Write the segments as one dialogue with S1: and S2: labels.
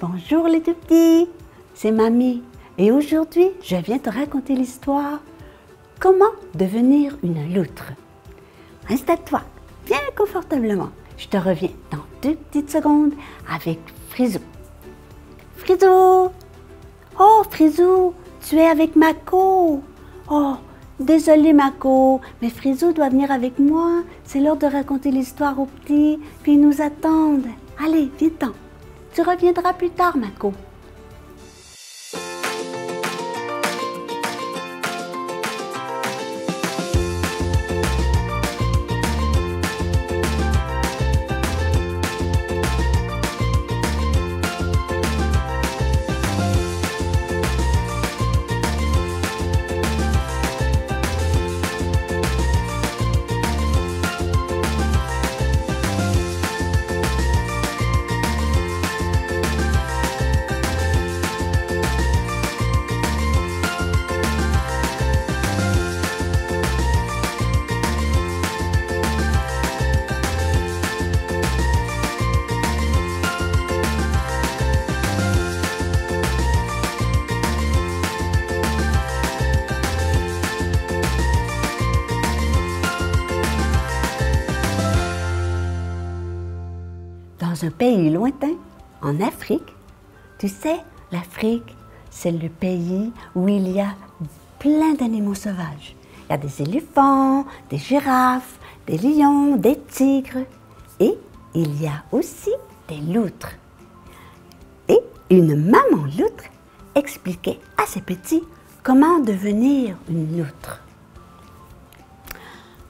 S1: Bonjour les tout petits, c'est Mamie et aujourd'hui je viens te raconter l'histoire Comment devenir une loutre. Installe-toi bien confortablement, je te reviens dans 2 petites secondes avec Frisou. Frisou! Oh Frisou, tu es avec Mako. Oh, désolée Mako, mais Frisou doit venir avec moi, c'est l'heure de raconter l'histoire aux petits, puis ils nous attendent. Allez, viens-t'en. Tu reviendras plus tard, Mako. Dans un pays lointain, en Afrique, tu sais, l'Afrique, c'est le pays où il y a plein d'animaux sauvages. Il y a des éléphants, des girafes, des lions, des tigres et il y a aussi des loutres. Et une maman loutre expliquait à ses petits comment devenir une loutre.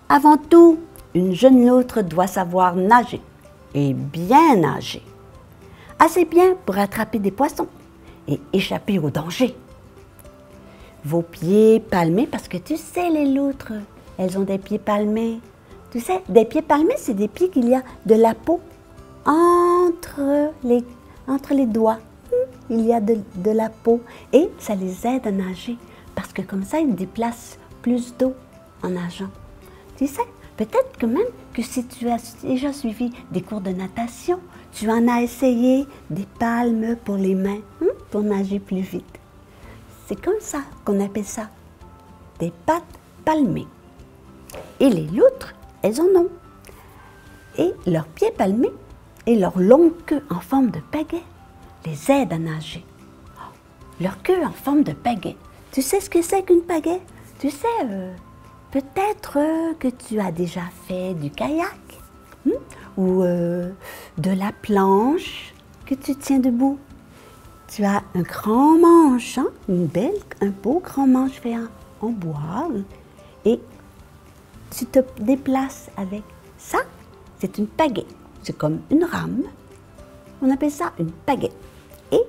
S1: Avant tout, une jeune loutre doit savoir nager. Et bien nager. Assez bien pour attraper des poissons et échapper au danger. Vos pieds palmés, parce que tu sais les loutres, elles ont des pieds palmés. Tu sais, des pieds palmés, c'est des pieds qu'il y a de la peau entre les doigts. Il y a de la peau et ça les aide à nager parce que comme ça, ils déplacent plus d'eau en nageant. Tu sais, peut-être que même que si tu as déjà suivi des cours de natation, tu en as essayé des palmes pour les mains, pour nager plus vite. C'est comme ça qu'on appelle ça, des pattes palmées. Et les loutres, elles en ont. Et leurs pieds palmés et leur longue queue en forme de pagaie les aident à nager. Leur queue en forme de pagaie. Tu sais ce que c'est qu'une pagaie? Tu sais, peut-être que tu as déjà fait du kayak ou de la planche que tu tiens debout. Tu as un grand manche, un beau grand manche fait en bois et tu te déplaces avec ça. C'est une pagaie. C'est comme une rame. On appelle ça une pagaie. Et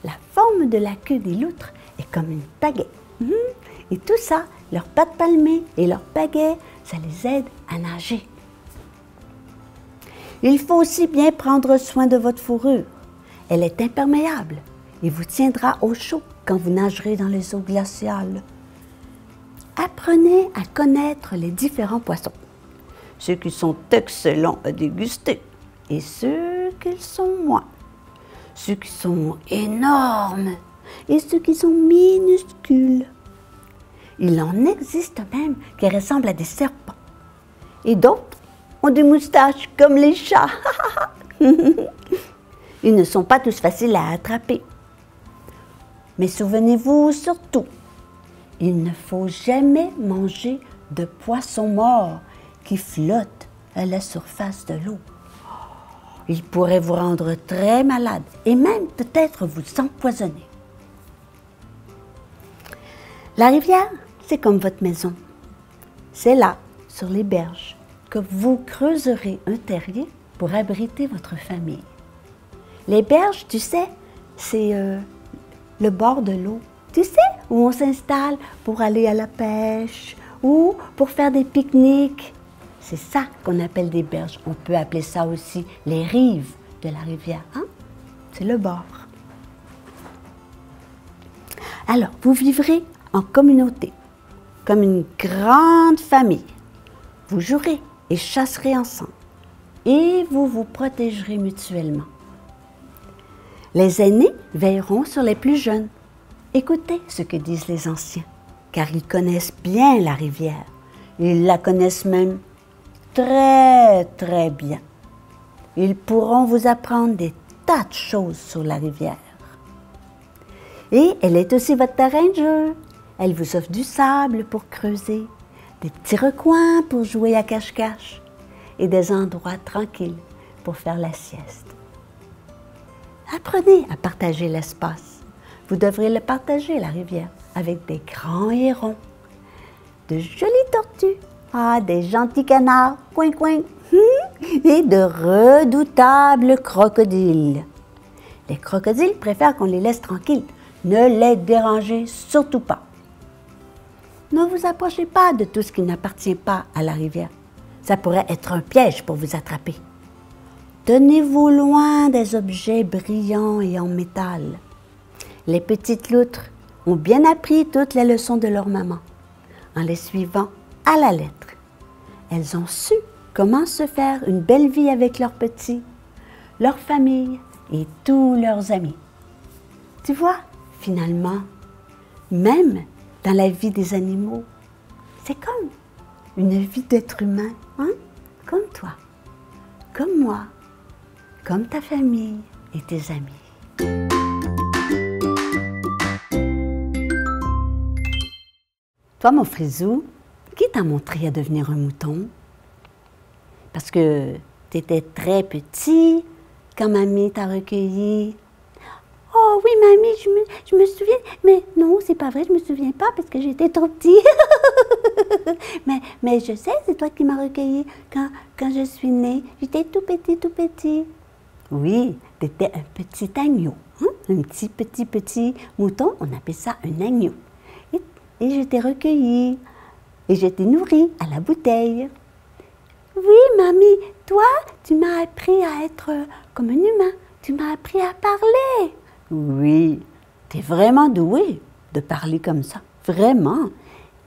S1: la forme de la queue des loutres est comme une pagaie. Et tout ça, leurs pattes palmées et leurs pagaies, ça les aide à nager. Il faut aussi bien prendre soin de votre fourrure. Elle est imperméable et vous tiendra au chaud quand vous nagerez dans les eaux glaciales. Apprenez à connaître les différents poissons, ceux qui sont excellents à déguster et ceux qui sont moins, ceux qui sont énormes et ceux qui sont minuscules. Il en existe même qui ressemblent à des serpents. Et d'autres ont des moustaches comme les chats. Ils ne sont pas tous faciles à attraper. Mais souvenez-vous surtout, il ne faut jamais manger de poissons morts qui flottent à la surface de l'eau. Ils pourraient vous rendre très malade et même peut-être vous empoisonner. La rivière, c'est comme votre maison. C'est là, sur les berges, que vous creuserez un terrier pour abriter votre famille. Les berges, tu sais, c'est le bord de l'eau. Tu sais, où on s'installe pour aller à la pêche ou pour faire des pique-niques. C'est ça qu'on appelle des berges. On peut appeler ça aussi les rives de la rivière. C'est le bord. Alors, vous vivrez en communauté, comme une grande famille. Vous jouerez et chasserez ensemble et vous vous protégerez mutuellement. Les aînés veilleront sur les plus jeunes. Écoutez ce que disent les anciens, car ils connaissent bien la rivière. Ils la connaissent même très, très bien. Ils pourront vous apprendre des tas de choses sur la rivière. Et elle est aussi votre terrain de jeu. Elle vous offre du sable pour creuser, des petits recoins pour jouer à cache-cache et des endroits tranquilles pour faire la sieste. Apprenez à partager l'espace. Vous devrez le partager, la rivière, avec des grands hérons, de jolies tortues, des gentils canards, coin coin, et de redoutables crocodiles. Les crocodiles préfèrent qu'on les laisse tranquilles. Ne les dérangez surtout pas. Ne vous approchez pas de tout ce qui n'appartient pas à la rivière. Ça pourrait être un piège pour vous attraper. Tenez-vous loin des objets brillants et en métal. Les petites loutres ont bien appris toutes les leçons de leur maman, en les suivant à la lettre. Elles ont su comment se faire une belle vie avec leurs petits, leur famille et tous leurs amis. Tu vois, finalement, même dans la vie des animaux, c'est comme une vie d'être humain, hein? Comme toi, comme moi, comme ta famille et tes amis. Toi, mon frisou, qui t'a montré à devenir un mouton? Parce que tu étais très petit quand mamie t'a recueilli. Oh oui, mamie, je me souviens. Mais non, c'est pas vrai, je me souviens pas parce que j'étais trop petit. mais je sais, c'est toi qui m'as recueilli quand je suis née. J'étais tout petit. Oui, tu étais un petit agneau. Hein? Un petit mouton, on appelle ça un agneau. Et je t'ai recueilli. Et je t'ai nourri à la bouteille. Oui, mamie, toi, tu m'as appris à être comme un humain. Tu m'as appris à parler. Oui, tu es vraiment douée de parler comme ça. Vraiment.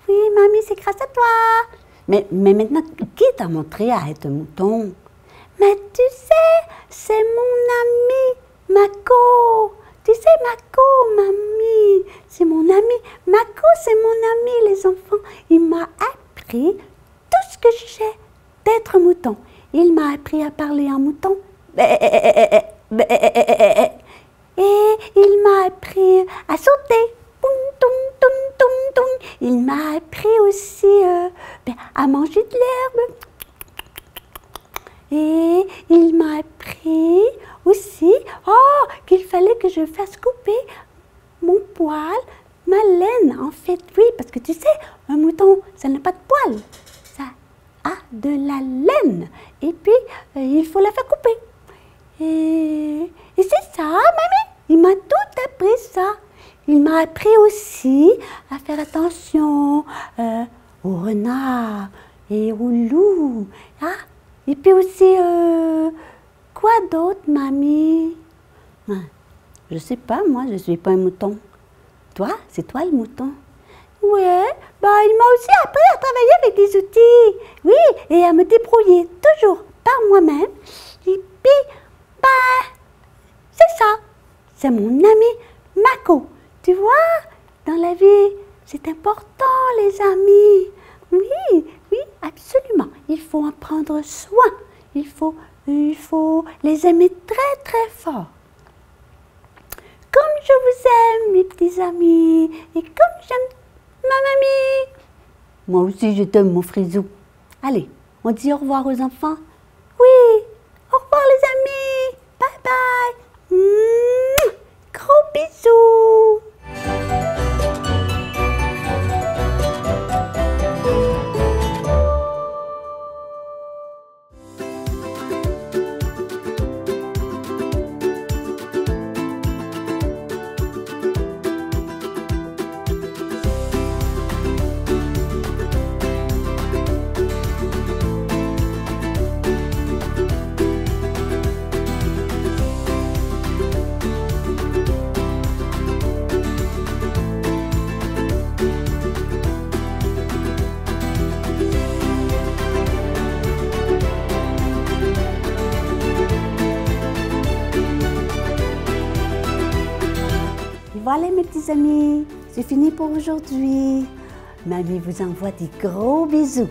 S1: Oui, mamie, c'est grâce à toi. Mais maintenant, qui t'a montré à être un mouton? Mais tu sais, c'est mon ami, Mako. Tu sais, Mako, mamie, c'est mon ami. Mako, c'est mon ami, les enfants. Il m'a appris tout ce que je sais d'être mouton. Il m'a appris à parler en mouton. Et il m'a appris à sauter. Il m'a appris aussi à manger de l'herbe. Et il m'a appris aussi qu'il fallait que je fasse couper mon poil, ma laine. En fait, oui, parce que tu sais, un mouton, ça n'a pas de poil. Ça a de la laine. Et puis, il faut la faire couper. Et c'est ça, mamie. Il m'a tout appris ça. Il m'a appris aussi à faire attention aux renards et aux loups. Et puis aussi, quoi d'autre, mamie? Je sais pas, moi, je suis pas un mouton. Toi, c'est toi le mouton? Ouais, il m'a aussi appris à travailler avec des outils. Oui, et à me débrouiller toujours par moi-même. Et puis, c'est ça. C'est mon ami Mako. Tu vois, dans la vie, c'est important, les amis. Oui, absolument. Il faut en prendre soin. Il faut les aimer très, très fort. Comme je vous aime, mes petits amis, et comme j'aime ma mamie. Moi aussi, je t'aime, mon frisou. Allez, on dit au revoir aux enfants. Oui, au revoir les amis. Bye bye. Gros bisous. Voilà mes petits amis, c'est fini pour aujourd'hui. Mamie vous envoie des gros bisous.